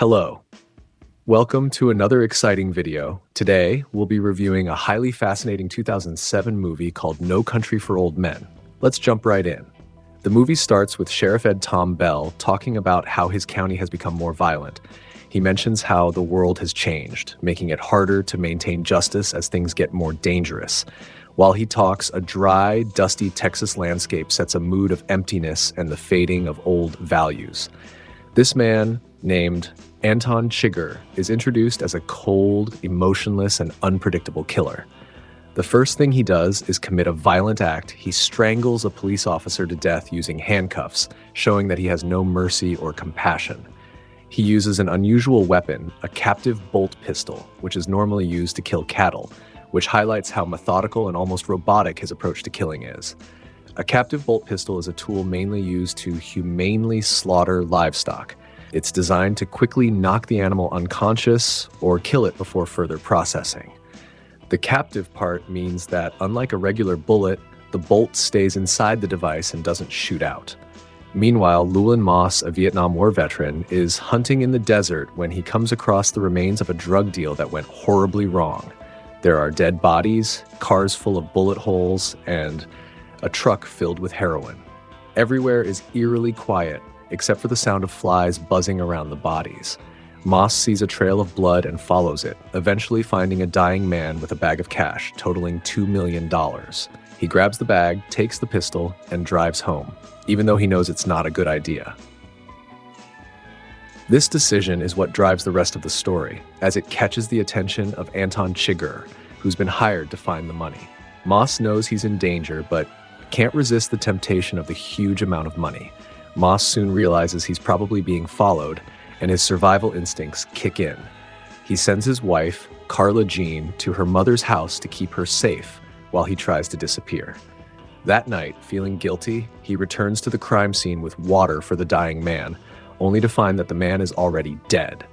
Hello. Welcome to another exciting video. Today, we'll be reviewing a highly fascinating 2007 movie called No Country for Old Men. Let's jump right in. The movie starts with Sheriff Ed Tom Bell talking about how his county has become more violent. He mentions how the world has changed, making it harder to maintain justice as things get more dangerous. While he talks, a dry, dusty Texas landscape sets a mood of emptiness and the fading of old values. This man, named Anton Chigurh, is introduced as a cold, emotionless, and unpredictable killer. The first thing he does is commit a violent act. He strangles a police officer to death using handcuffs, showing that he has no mercy or compassion. He uses an unusual weapon, a captive bolt pistol, which is normally used to kill cattle, which highlights how methodical and almost robotic his approach to killing is. A captive bolt pistol is a tool mainly used to humanely slaughter livestock. It's designed to quickly knock the animal unconscious or kill it before further processing. The captive part means that, unlike a regular bullet, the bolt stays inside the device and doesn't shoot out. Meanwhile, Llewellyn Moss, a Vietnam War veteran, is hunting in the desert when he comes across the remains of a drug deal that went horribly wrong. There are dead bodies, cars full of bullet holes, and a truck filled with heroin. Everywhere is eerily quiet, except for the sound of flies buzzing around the bodies. Moss sees a trail of blood and follows it, eventually finding a dying man with a bag of cash totaling $2 million. He grabs the bag, takes the pistol, and drives home, even though he knows it's not a good idea. This decision is what drives the rest of the story, as it catches the attention of Anton Chigurh, who's been hired to find the money. Moss knows he's in danger, but can't resist the temptation of the huge amount of money. Moss soon realizes he's probably being followed, and his survival instincts kick in. He sends his wife, Carla Jean, to her mother's house to keep her safe while he tries to disappear. That night, feeling guilty, he returns to the crime scene with water for the dying man, only to find that the man is already dead.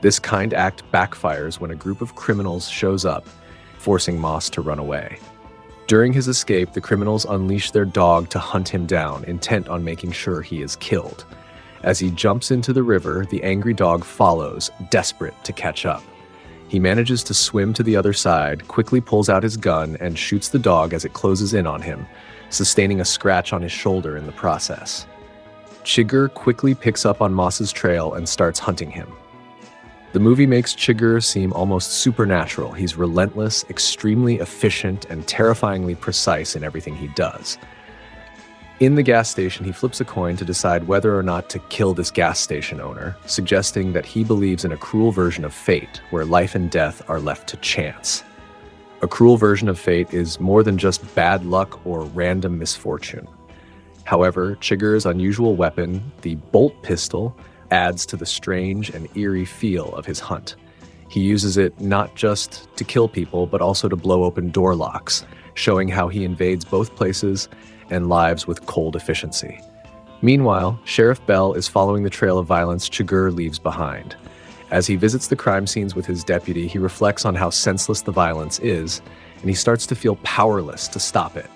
This kind act backfires when a group of criminals shows up, forcing Moss to run away. During his escape, the criminals unleash their dog to hunt him down, intent on making sure he is killed. As he jumps into the river, the angry dog follows, desperate to catch up. He manages to swim to the other side, quickly pulls out his gun, and shoots the dog as it closes in on him, sustaining a scratch on his shoulder in the process. Chigurh quickly picks up on Moss's trail and starts hunting him. The movie makes Chigurh seem almost supernatural. He's relentless, extremely efficient, and terrifyingly precise in everything he does. In the gas station, he flips a coin to decide whether or not to kill this gas station owner, suggesting that he believes in a cruel version of fate, where life and death are left to chance. A cruel version of fate is more than just bad luck or random misfortune. However, Chigurh's unusual weapon, the bolt pistol, adds to the strange and eerie feel of his hunt. He uses it not just to kill people, but also to blow open door locks, showing how he invades both places and lives with cold efficiency. Meanwhile, Sheriff Bell is following the trail of violence Chigurh leaves behind. As he visits the crime scenes with his deputy, he reflects on how senseless the violence is, and he starts to feel powerless to stop it.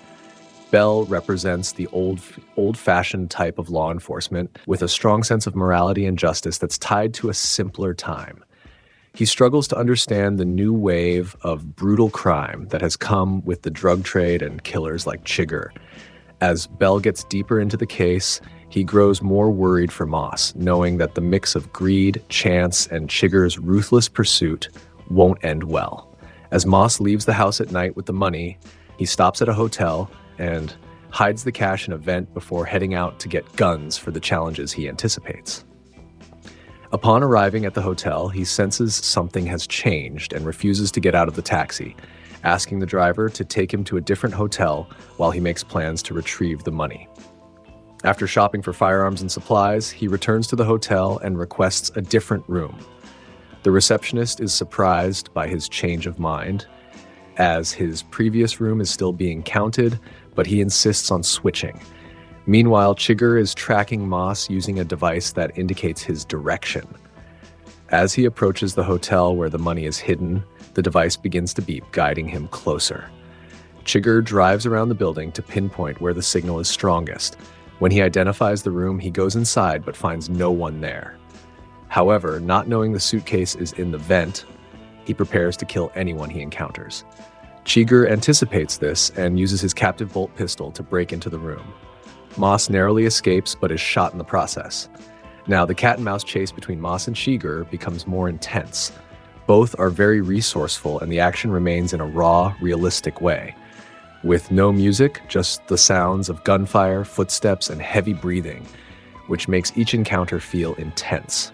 Bell represents the old-fashioned type of law enforcement with a strong sense of morality and justice that's tied to a simpler time. He struggles to understand the new wave of brutal crime that has come with the drug trade and killers like Chigurh. As Bell gets deeper into the case, he grows more worried for Moss, knowing that the mix of greed, chance, and Chigurh's ruthless pursuit won't end well. As Moss leaves the house at night with the money, he stops at a hotel and hides the cash in a vent before heading out to get guns for the challenges he anticipates. Upon arriving at the hotel, he senses something has changed and refuses to get out of the taxi, asking the driver to take him to a different hotel while he makes plans to retrieve the money. After shopping for firearms and supplies, he returns to the hotel and requests a different room. The receptionist is surprised by his change of mind, as his previous room is still being counted, but he insists on switching. Meanwhile, Chigurh is tracking Moss using a device that indicates his direction. As he approaches the hotel where the money is hidden, the device begins to beep, guiding him closer. Chigurh drives around the building to pinpoint where the signal is strongest. When he identifies the room, he goes inside but finds no one there. However, not knowing the suitcase is in the vent, he prepares to kill anyone he encounters. Chigurh anticipates this and uses his captive bolt pistol to break into the room. Moss narrowly escapes but is shot in the process. Now, the cat-and-mouse chase between Moss and Chigurh becomes more intense. Both are very resourceful, and the action remains in a raw, realistic way. With no music, just the sounds of gunfire, footsteps, and heavy breathing, which makes each encounter feel intense.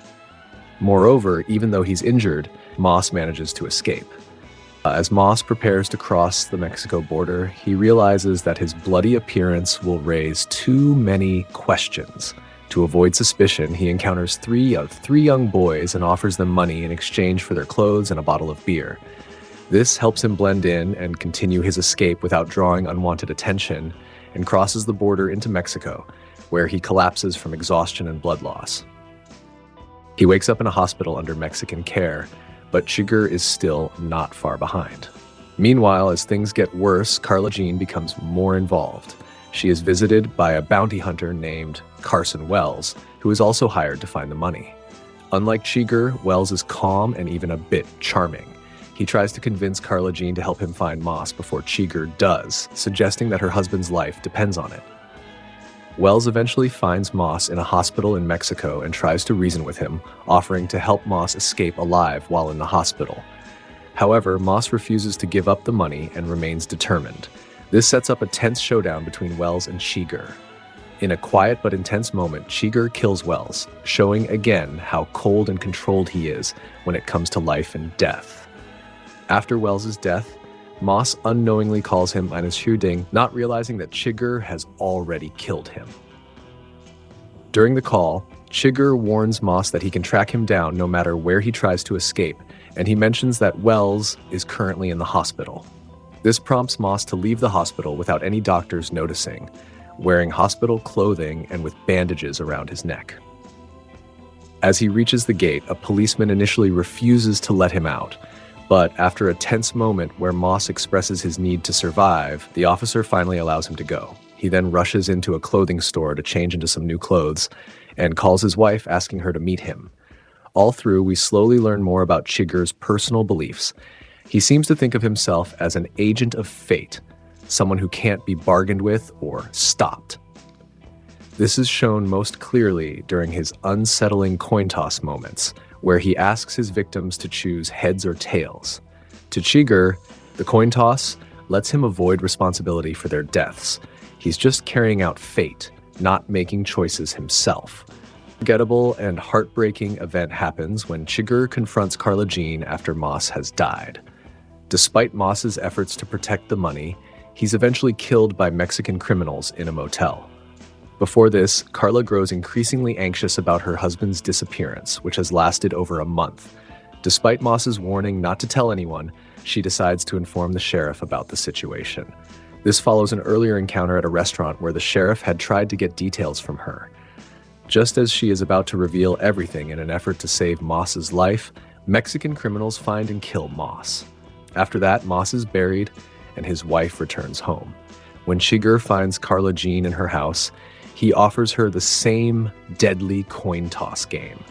Moreover, even though he's injured, Moss manages to escape. As Moss prepares to cross the Mexico border, he realizes that his bloody appearance will raise too many questions. To avoid suspicion, he encounters three young boys and offers them money in exchange for their clothes and a bottle of beer. This helps him blend in and continue his escape without drawing unwanted attention, and crosses the border into Mexico, where he collapses from exhaustion and blood loss. He wakes up in a hospital under Mexican care, but Chigurh is still not far behind. Meanwhile, as things get worse, Carla Jean becomes more involved. She is visited by a bounty hunter named Carson Wells, who is also hired to find the money. Unlike Chigurh, Wells is calm and even a bit charming. He tries to convince Carla Jean to help him find Moss before Chigurh does, suggesting that her husband's life depends on it. Wells eventually finds Moss in a hospital in Mexico and tries to reason with him, offering to help Moss escape alive while in the hospital. However, Moss refuses to give up the money and remains determined. This sets up a tense showdown between Wells and Chigurh. In a quiet but intense moment, Chigurh kills Wells, showing again how cold and controlled he is when it comes to life and death. After Wells' death, Moss unknowingly calls him eine Schüding, not realizing that Chigurh has already killed him. During the call, Chigurh warns Moss that he can track him down no matter where he tries to escape, and he mentions that Wells is currently in the hospital. This prompts Moss to leave the hospital without any doctors noticing, wearing hospital clothing and with bandages around his neck. As he reaches the gate, a policeman initially refuses to let him out, but after a tense moment where Moss expresses his need to survive, the officer finally allows him to go. He then rushes into a clothing store to change into some new clothes and calls his wife, asking her to meet him. All through, we slowly learn more about Chigurh's personal beliefs. He seems to think of himself as an agent of fate, someone who can't be bargained with or stopped. This is shown most clearly during his unsettling coin toss moments, where he asks his victims to choose heads or tails. To Chigurh, the coin toss lets him avoid responsibility for their deaths. He's just carrying out fate, not making choices himself. A forgettable and heartbreaking event happens when Chigurh confronts Carla Jean after Moss has died. Despite Moss's efforts to protect the money, he's eventually killed by Mexican criminals in a motel. Before this, Carla grows increasingly anxious about her husband's disappearance, which has lasted over a month. Despite Moss's warning not to tell anyone, she decides to inform the sheriff about the situation. This follows an earlier encounter at a restaurant where the sheriff had tried to get details from her. Just as she is about to reveal everything in an effort to save Moss's life, Mexican criminals find and kill Moss. After that, Moss is buried and his wife returns home. When Chigurh finds Carla Jean in her house, he offers her the same deadly coin toss game.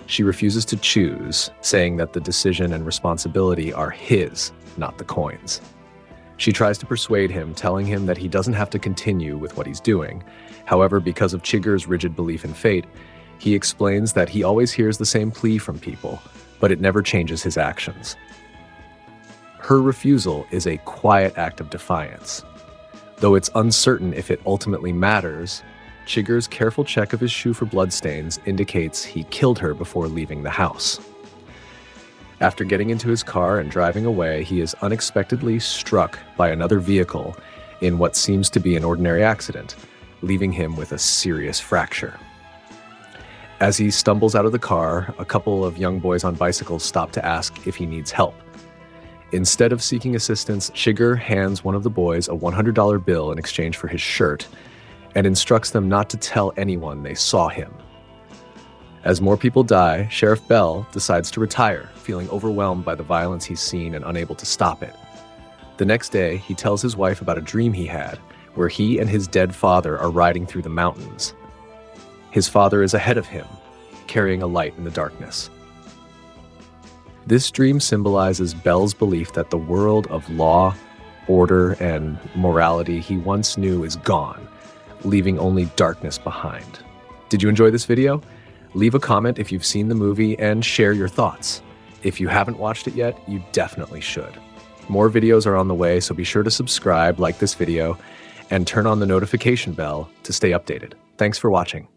She refuses to choose, saying that the decision and responsibility are his, not the coin's. She tries to persuade him, telling him that he doesn't have to continue with what he's doing. However, because of Chigurh's rigid belief in fate, he explains that he always hears the same plea from people, but it never changes his actions. Her refusal is a quiet act of defiance. Though it's uncertain if it ultimately matters, Chigurh's careful check of his shoe for bloodstains indicates he killed her before leaving the house. After getting into his car and driving away, he is unexpectedly struck by another vehicle in what seems to be an ordinary accident, leaving him with a serious fracture. As he stumbles out of the car, a couple of young boys on bicycles stop to ask if he needs help. Instead of seeking assistance, Chigurh hands one of the boys a $100 bill in exchange for his shirt and instructs them not to tell anyone they saw him. As more people die, Sheriff Bell decides to retire, feeling overwhelmed by the violence he's seen and unable to stop it. The next day, he tells his wife about a dream he had, where he and his dead father are riding through the mountains. His father is ahead of him, carrying a light in the darkness. This dream symbolizes Belle's belief that the world of law, order, and morality he once knew is gone, leaving only darkness behind. Did you enjoy this video? Leave a comment if you've seen the movie and share your thoughts. If you haven't watched it yet, you definitely should. More videos are on the way, so be sure to subscribe, like this video, and turn on the notification bell to stay updated. Thanks for watching.